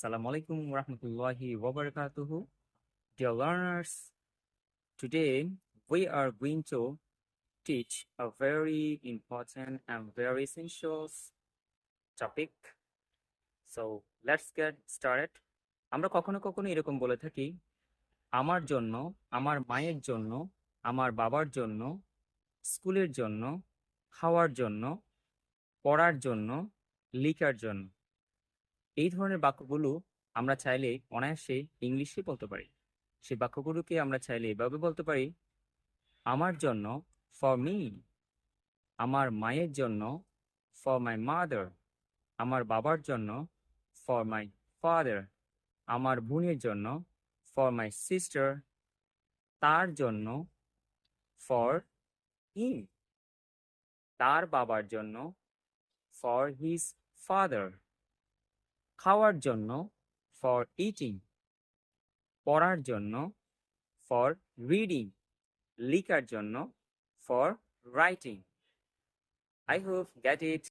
Assalamu alaikum warahmatullahi wabarakatuh. Dear learners, today we are going to teach a very important and very essential topic. So let's get started. আমরা কখনো কখনো এরকম বলে থাকি, আমার জন্য, আমার মায়ের জন্য, আমার বাবার জন্য, স্কুলের জন্য, খাওয়ার জন্য, পড়ার জন্য, লিখার জন্য। এই ধরনের বাক্যগুলো আমরা চাইলে অনায়াসে ইংলিশে বলতে পারি। সেই বাক্যগুলোকে আমরা চাইলে এভাবে বলতে পারি, আমার জন্য, ফর মি, আমার মায়ের জন্য, ফর মাই মাদার, আমার বাবার জন্য, ফর মাই ফাদার, আমার বোনের জন্য, ফর মাই সিস্টার, তার জন্য, ফর হিম, তার বাবার জন্য, ফর হিজ ফাদার, খাওয়ার জন্য, ফর ইটিং, পড়ার জন্য, ফর রিডিং, লিখার জন্য, for writing. I hope get it.